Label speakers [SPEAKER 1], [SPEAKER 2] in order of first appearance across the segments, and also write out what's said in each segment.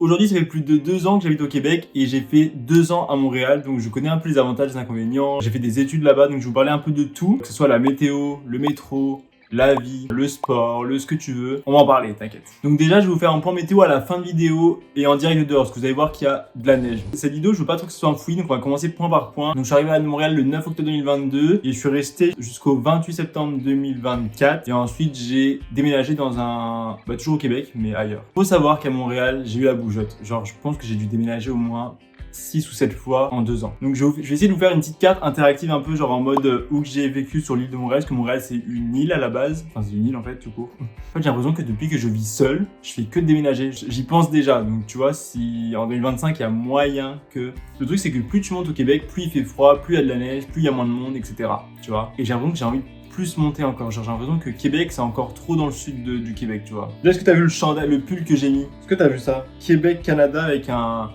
[SPEAKER 1] Aujourd'hui, ça fait plus de 2 ans que j'habite au Québec et j'ai fait 2 ans à Montréal, donc je connais un peu les avantages et les inconvénients. J'ai fait des études là-bas, donc je vais vous parler un peu de tout, que ce soit la météo, le métro, la vie, le sport, ce que tu veux. On va en parler, t'inquiète. Donc déjà, je vais vous faire un point météo à la fin de vidéo et en direct de dehors, parce que vous allez voir qu'il y a de la neige. Cette vidéo, je veux pas trop que ce soit un fouillis, donc on va commencer point par point. Donc je suis arrivé à Montréal le 9 octobre 2022 et je suis resté jusqu'au 28 septembre 2024. Et ensuite, j'ai déménagé dans toujours au Québec, mais ailleurs. Faut savoir qu'à Montréal, j'ai eu la bougeotte. Genre, je pense que j'ai dû déménager au moins 6 ou 7 fois en 2 ans. Donc je vais essayer de vous faire une petite carte interactive un peu genre en mode où j'ai vécu sur l'île de Montréal, parce que Montréal c'est une île à la base, enfin c'est une île en fait tout court. En fait j'ai l'impression que depuis que je vis seul, je fais que de déménager, j'y pense déjà, donc tu vois si en 2025 il y a moyen que... Le truc c'est que plus tu montes au Québec, plus il fait froid, plus il y a de la neige, plus il y a moins de monde, etc. Tu vois. Et j'ai l'impression que j'ai envie de plus monter encore, genre j'ai l'impression que Québec c'est encore trop dans le sud du Québec, tu vois. Est-ce que t'as vu le chandail, le pull que j'ai mis? Est-ce que t'as vu ça? Québec, Canada avec un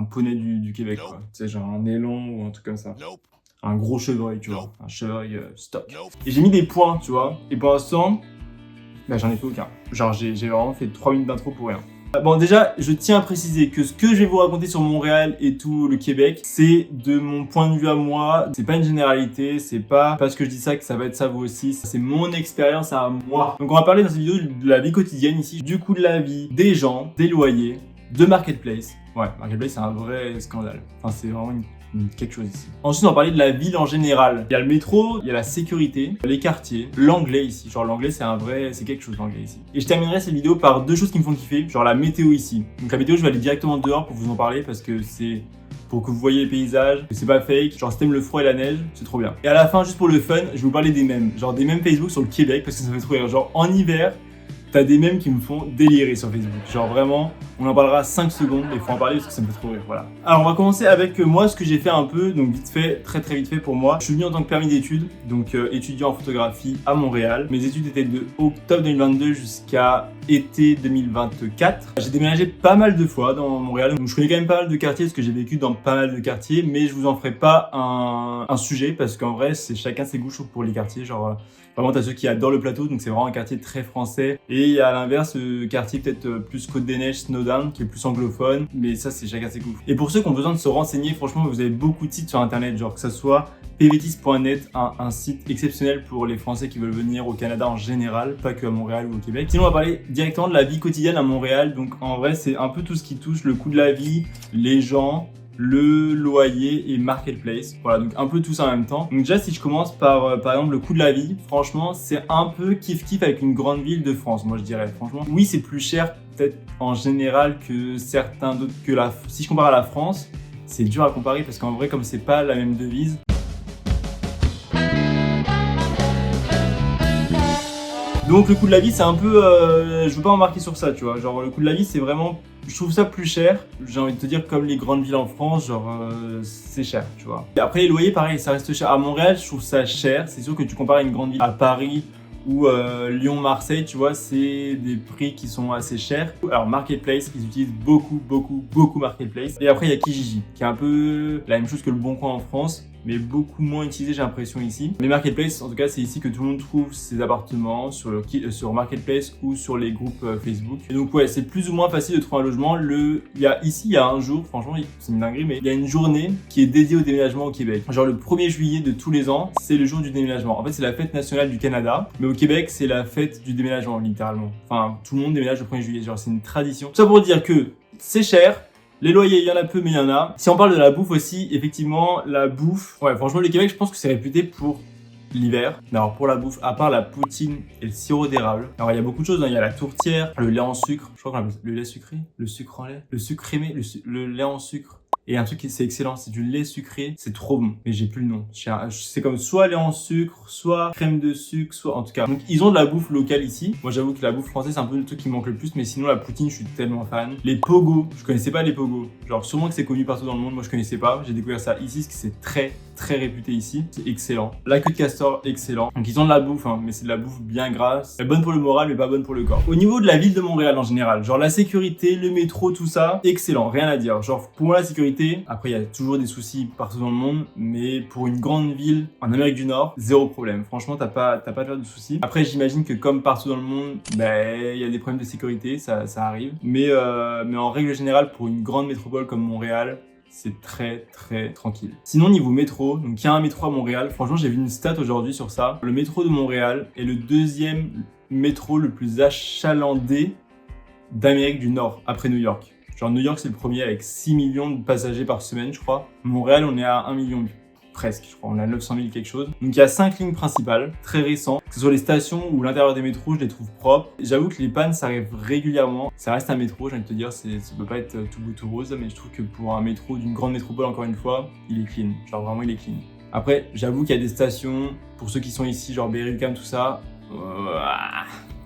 [SPEAKER 1] poney du Québec, quoi. Tu sais, genre un élan ou un truc comme ça. Un gros chevreuil, tu vois. Un chevreuil stock. Et j'ai mis des points, tu vois. Et pour l'instant, bah, j'en ai fait aucun. Genre, j'ai vraiment fait 3 minutes d'intro pour rien. Bon, déjà, je tiens à préciser que ce que je vais vous raconter sur Montréal et tout le Québec, c'est de mon point de vue à moi. C'est pas une généralité, c'est pas parce que je dis ça que ça va être ça vous aussi. C'est mon expérience à moi. Donc, on va parler dans cette vidéo de la vie quotidienne ici, du coût de la vie, des gens, des loyers, de Marketplace. Ouais, Marketplace, c'est un vrai scandale. Enfin, c'est vraiment quelque chose ici. Ensuite, on va parler de la ville en général. Il y a le métro, il y a la sécurité, les quartiers, l'anglais ici. Genre, l'anglais, c'est quelque chose, l'anglais ici. Et je terminerai cette vidéo par 2 choses qui me font kiffer, genre la météo ici. Donc, la météo, je vais aller directement dehors pour vous en parler parce que c'est pour que vous voyez les paysages, que c'est pas fake. Genre, si t'aimes le froid et la neige, c'est trop bien. Et à la fin, juste pour le fun, je vais vous parler des mèmes. Genre, des mèmes Facebook sur le Québec parce que ça fait trop rire. Genre, en hiver, t'as des mèmes qui me font délirer sur Facebook. Genre vraiment, on en parlera 5 secondes, mais il faut en parler parce que ça me fait trop rire, voilà. Alors on va commencer avec moi, ce que j'ai fait un peu, donc vite fait, très vite fait pour moi. Je suis venu en tant que permis d'études, donc étudiant en photographie à Montréal. Mes études étaient de octobre 2022 jusqu'à été 2024. J'ai déménagé pas mal de fois dans Montréal, donc je connais quand même pas mal de quartiers parce que j'ai vécu dans pas mal de quartiers, mais je vous en ferai pas un sujet parce qu'en vrai, c'est chacun ses goûts pour les quartiers, genre... Vraiment, t'as ceux qui adorent le plateau, donc c'est vraiment un quartier très français. Et il y a à l'inverse, le quartier peut-être plus Côte des Neiges, Snowdown, qui est plus anglophone. Mais ça, c'est chacun ses goûts. Et pour ceux qui ont besoin de se renseigner, franchement, vous avez beaucoup de sites sur Internet, genre que ça soit pvtis.net, un site exceptionnel pour les Français qui veulent venir au Canada en général, pas que à Montréal ou au Québec. Sinon, on va parler directement de la vie quotidienne à Montréal. Donc en vrai, c'est un peu tout ce qui touche le coût de la vie, les gens, le loyer et Marketplace. Voilà, donc un peu tout ça en même temps. Donc déjà, si je commence par exemple le coût de la vie, franchement, c'est un peu kiff-kiff avec une grande ville de France, moi je dirais. Franchement, oui, c'est plus cher peut-être en général que certains d'autres que si je compare à la France, c'est dur à comparer parce qu'en vrai, comme c'est pas la même devise. Donc le coût de la vie, c'est un peu... je veux pas embarquer sur ça, tu vois. Genre le coût de la vie, c'est vraiment... Je trouve ça plus cher. J'ai envie de te dire comme les grandes villes en France, genre c'est cher, tu vois. Et après les loyers, pareil, ça reste cher. À Montréal, je trouve ça cher. C'est sûr que tu compares à une grande ville, à Paris ou Lyon, Marseille, tu vois, c'est des prix qui sont assez chers. Alors Marketplace, ils utilisent beaucoup Marketplace. Et après il y a Kijiji, qui est un peu la même chose que le Bon Coin en France, mais beaucoup moins utilisé, j'ai l'impression, ici. Mais Marketplace, en tout cas, c'est ici que tout le monde trouve ses appartements sur Marketplace ou sur les groupes Facebook. Et donc, ouais, c'est plus ou moins facile de trouver un logement. Il y a un jour, franchement, c'est une dinguerie, mais il y a une journée qui est dédiée au déménagement au Québec. Genre, le 1er juillet de tous les ans, c'est le jour du déménagement. En fait, c'est la fête nationale du Canada, mais au Québec, c'est la fête du déménagement, littéralement. Enfin, tout le monde déménage le 1er juillet. Genre, c'est une tradition. Tout ça pour dire que c'est cher. Les loyers, il y en a peu, mais il y en a. Si on parle de la bouffe aussi, effectivement, la bouffe... Ouais, franchement, le Québec, je pense que c'est réputé pour l'hiver. Mais alors, pour la bouffe, à part la poutine et le sirop d'érable, alors il y a beaucoup de choses, hein. Il y a la tourtière, le lait en sucre, je crois qu'on appelle ça le lait sucré, le sucre en lait, le sucre émé, le lait en sucre. Et un truc qui c'est excellent, c'est du lait sucré, c'est trop bon, mais j'ai plus le nom. C'est comme soit lait en sucre, soit crème de sucre, soit en tout cas. Donc ils ont de la bouffe locale ici. Moi j'avoue que la bouffe française c'est un peu le truc qui me manque le plus, mais sinon la poutine je suis tellement fan. Les pogos, je connaissais pas les pogos. Genre sûrement que c'est connu partout dans le monde, moi je connaissais pas. J'ai découvert ça ici, parce que c'est très très réputé ici. C'est excellent. La queue de castor, excellent. Donc ils ont de la bouffe, hein, mais c'est de la bouffe bien grasse. Elle est bonne pour le moral, mais pas bonne pour le corps. Au niveau de la ville de Montréal en général, genre la sécurité, le métro, tout ça, excellent, rien à dire. Genre pour moi la sécurité, après il y a toujours des soucis partout dans le monde, mais pour une grande ville en Amérique du Nord, zéro problème. Franchement, t'as pas à te faire de soucis. Après, j'imagine que comme partout dans le monde, il y a des problèmes de sécurité, ça arrive. Mais en règle générale, pour une grande métropole comme Montréal, c'est très tranquille. Sinon niveau métro, donc il y a un métro à Montréal, franchement j'ai vu une stat aujourd'hui sur ça. Le métro de Montréal est le deuxième métro le plus achalandé d'Amérique du Nord, après New York. Genre New York c'est le premier avec 6 millions de passagers par semaine je crois. Montréal on est à 1 million presque, je crois, on est à 900 000 quelque chose. Donc il y a 5 lignes principales, très récentes. Que ce soit les stations ou l'intérieur des métros, je les trouve propres. J'avoue que les pannes, ça arrive régulièrement. Ça reste un métro, j'ai envie de te dire, ça peut pas être tout beau tout rose, mais je trouve que pour un métro d'une grande métropole, encore une fois, il est clean. Genre vraiment, il est clean. Après, j'avoue qu'il y a des stations, pour ceux qui sont ici, genre Berry-UQAM, tout ça.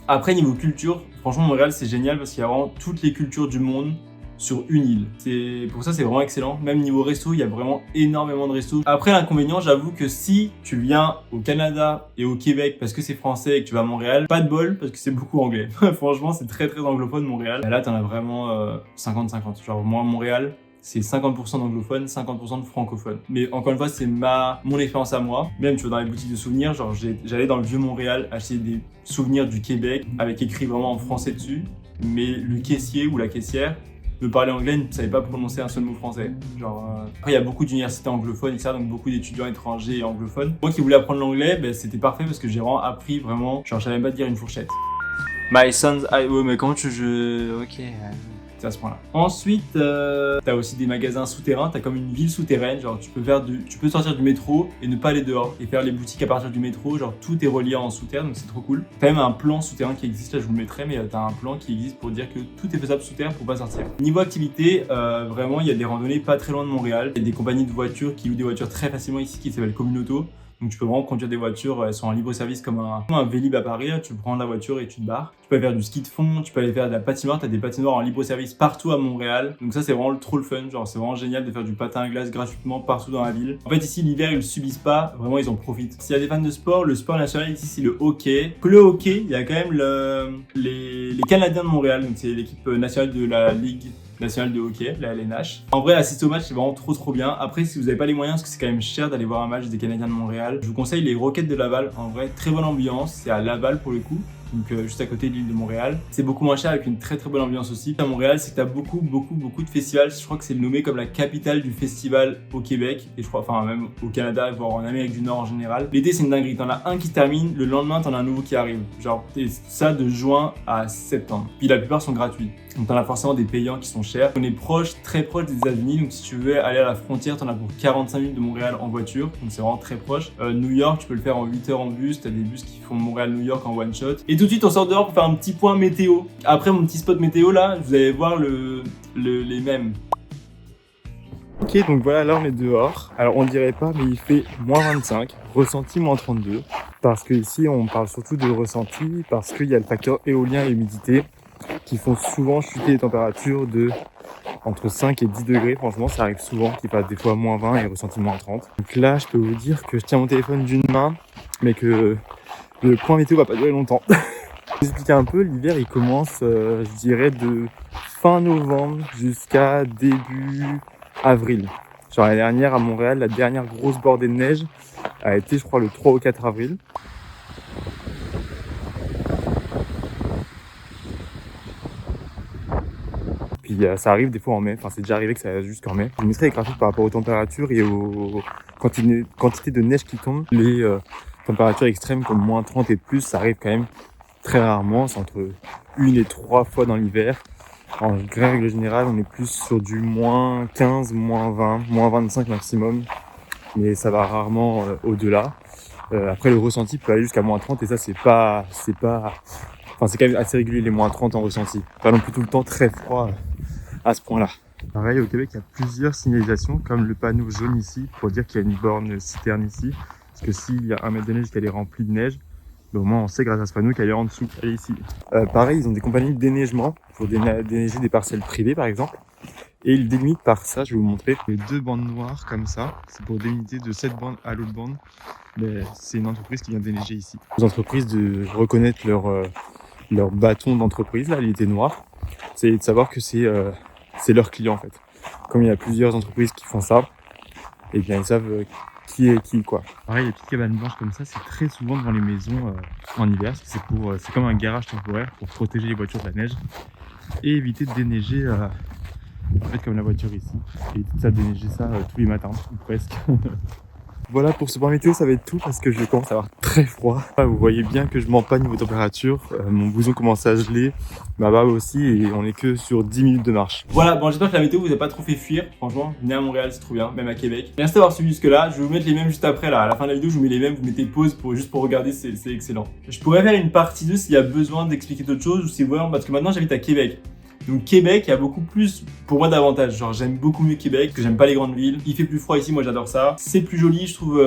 [SPEAKER 1] Après, niveau culture, franchement, Montréal, c'est génial parce qu'il y a vraiment toutes les cultures du monde sur une île. Pour ça, c'est vraiment excellent. Même niveau resto, il y a vraiment énormément de restos. Après, l'inconvénient, j'avoue que si tu viens au Canada et au Québec parce que c'est français et que tu vas à Montréal, pas de bol parce que c'est beaucoup anglais. Franchement, c'est très anglophone Montréal. Et là, t'en as vraiment 50-50. Genre, moi, Montréal, c'est 50% d'anglophones, 50% de francophones. Mais encore une fois, c'est mon expérience à moi. Même, tu vois, dans les boutiques de souvenirs, genre, j'allais dans le vieux Montréal acheter des souvenirs du Québec avec écrit vraiment en français dessus. Mais le caissier ou la caissière me parlait anglais, ne savait pas prononcer un seul mot français. Genre, Après, il y a beaucoup d'universités anglophones, etc. Donc, beaucoup d'étudiants étrangers et anglophones. Moi qui voulais apprendre l'anglais, c'était parfait parce que j'ai vraiment appris vraiment. Genre, je savais même pas dire une fourchette. My son's eye. Ouais, mais comment Ok. À ce point-là. Ensuite, t'as aussi des magasins souterrains, t'as comme une ville souterraine, genre tu peux sortir du métro et ne pas aller dehors et faire les boutiques à partir du métro, genre tout est relié en souterrain, donc c'est trop cool. T'as même un plan souterrain qui existe, là je vous le mettrai, mais t'as un plan qui existe pour dire que tout est faisable sous terre pour pas sortir. Niveau activité, vraiment il y a des randonnées pas très loin de Montréal, il y a des compagnies de voitures qui louent des voitures très facilement ici qui s'appellent Communauto. Donc tu peux vraiment conduire des voitures, elles sont en libre service comme un Vélib à Paris, là, tu prends la voiture et tu te barres. Tu peux aller faire du ski de fond, tu peux aller faire de la patinoire, tu as des patinoires en libre service partout à Montréal. Donc ça c'est vraiment trop le fun, genre c'est vraiment génial de faire du patin à glace gratuitement partout dans la ville. En fait ici l'hiver ils le subissent pas, vraiment ils en profitent. S'il y a des fans de sport, le sport national ici c'est le hockey. Que le hockey, il y a quand même les Canadiens de Montréal, donc c'est l'équipe nationale de la Ligue nationale de hockey, la LNH. En vrai, assister au match, c'est vraiment trop bien. Après, si vous n'avez pas les moyens, parce que c'est quand même cher d'aller voir un match des Canadiens de Montréal, je vous conseille les Rockets de Laval. En vrai, très bonne ambiance. C'est à Laval pour le coup. Donc juste à côté de l'île de Montréal. C'est beaucoup moins cher avec une très bonne ambiance aussi. À Montréal, c'est que t'as beaucoup de festivals. Je crois que c'est nommé comme la capitale du festival au Québec. Et je crois, enfin même au Canada, voire en Amérique du Nord en général. L'été, c'est une dinguerie. T'en as un qui se termine, le lendemain, t'en as un nouveau qui arrive. Genre, et ça de juin à septembre. Puis la plupart sont gratuits. Donc t'en as forcément des payants qui sont chers. On est très proche des États-Unis. Donc si tu veux aller à la frontière, t'en as pour 45 minutes de Montréal en voiture. Donc c'est vraiment très proche. New York, tu peux le faire en 8 heures en bus. T'as des bus qui font Montréal-New York en one shot. Et tout de suite, on sort dehors pour faire un petit point météo. Après mon petit spot météo là, vous allez voir les mêmes. Ok, donc voilà, là on est dehors. Alors on dirait pas, mais il fait moins 25, ressenti moins 32. Parce que ici on parle surtout de ressenti, parce qu'il y a le facteur éolien et humidité qui font souvent chuter les températures de entre 5 et 10 degrés. Franchement, ça arrive souvent qu'il passe des fois moins 20 et ressenti moins 30. Donc là, je peux vous dire que je tiens mon téléphone d'une main, mais que le point météo va pas durer longtemps. Je vais vous expliquer un peu, l'hiver il commence, je dirais, de fin novembre jusqu'à début avril. Genre l'année dernière à Montréal, la dernière grosse bordée de neige a été, je crois, le 3 ou 4 avril. Puis ça arrive des fois en mai, enfin c'est déjà arrivé que ça aille jusqu'en mai. Je mettrai les graphiques par rapport aux températures et aux quantités de neige qui tombent. Les températures extrêmes comme moins 30 et plus, ça arrive quand même très rarement. C'est entre 1 et 3 fois dans l'hiver. En règle générale, on est plus sur du moins 15, moins 20, moins 25 maximum. Mais ça va rarement au-delà. Après le ressenti peut aller jusqu'à moins 30 et ça c'est quand même assez régulier les moins 30 en ressenti. Pas non plus tout le temps très froid à ce point-là. Pareil, au Québec, il y a plusieurs signalisations, comme le panneau jaune ici, pour dire qu'il y a une borne citerne ici. Parce que s'il y a 1 mètre de neige qu'elle est remplie de neige, au moins on sait grâce à ce panneau qu'elle est en dessous, elle est ici. Pareil, ils ont des compagnies de déneigement pour déneiger des parcelles privées par exemple.
[SPEAKER 2] Et il délimite par ça, je vais vous montrer, les 2 bandes noires comme ça. C'est pour délimiter de cette bande à l'autre bande. C'est une entreprise qui vient déneiger ici. Les entreprises de reconnaître leur bâton d'entreprise, là, il était noir. C'est de savoir que c'est leur client en fait. Comme il y a plusieurs entreprises qui font ça, et bien ils savent qui est qui quoi. Pareil, les petites cabanes blanches comme ça, c'est très souvent devant les maisons en hiver. C'est comme un garage temporaire pour protéger les voitures de la neige et éviter de déneiger, en fait comme la voiture ici. Et éviter de déneiger ça tous les matins, ou presque. Voilà, pour ce point météo, ça va être tout parce que je commence à avoir très froid. Vous voyez bien que je m'empagne niveau température. Mon blouson commence à geler, ma barbe aussi, et on est que sur 10 minutes de marche.
[SPEAKER 1] Voilà, bon, j'espère que la météo vous a pas trop fait fuir. Franchement, venez à Montréal, c'est trop bien, même à Québec. Merci d'avoir suivi jusque-là. Je vais vous mettre les mêmes juste après, là. À la fin de la vidéo, je vous mets les mêmes, vous mettez pause juste pour regarder, c'est excellent. Je pourrais faire une partie 2 s'il y a besoin d'expliquer d'autres choses ou si vraiment, parce que maintenant j'habite à Québec. Donc Québec, il y a beaucoup plus, pour moi, d'avantages. Genre j'aime beaucoup mieux Québec, parce que j'aime pas les grandes villes. Il fait plus froid ici, moi j'adore ça. C'est plus joli, je trouve,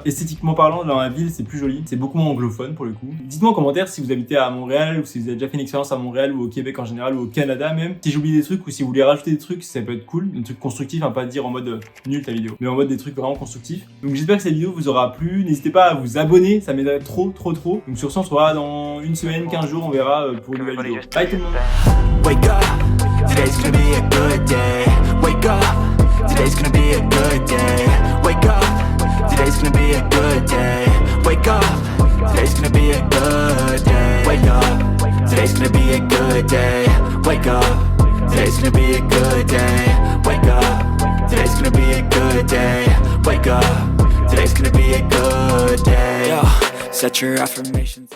[SPEAKER 1] esthétiquement parlant, dans la ville, c'est plus joli. C'est beaucoup moins anglophone pour le coup. Dites-moi en commentaire si vous habitez à Montréal ou si vous avez déjà fait une expérience à Montréal ou au Québec en général ou au Canada même. Si j'oublie des trucs ou si vous voulez rajouter des trucs, ça peut être cool. Des trucs constructifs, hein, pas dire en mode nul ta vidéo, mais en mode des trucs vraiment constructifs. Donc j'espère que cette vidéo vous aura plu. N'hésitez pas à vous abonner, ça m'aiderait trop. Donc sur ce, on se revoit dans une semaine, 15 jours, on verra pour une nouvelle vidéo. Bye tout le monde.
[SPEAKER 3] Wake up, today's gonna be a good day. Wake up, today's gonna be a good day. Wake up, today's gonna be a good day. Wake up, today's gonna be a good day. Wake up, today's gonna be a good day. Wake up, today's gonna be a good day. Wake up, today's gonna be a good day. Wake up, today's gonna be a good day. Yo, set your affirmations.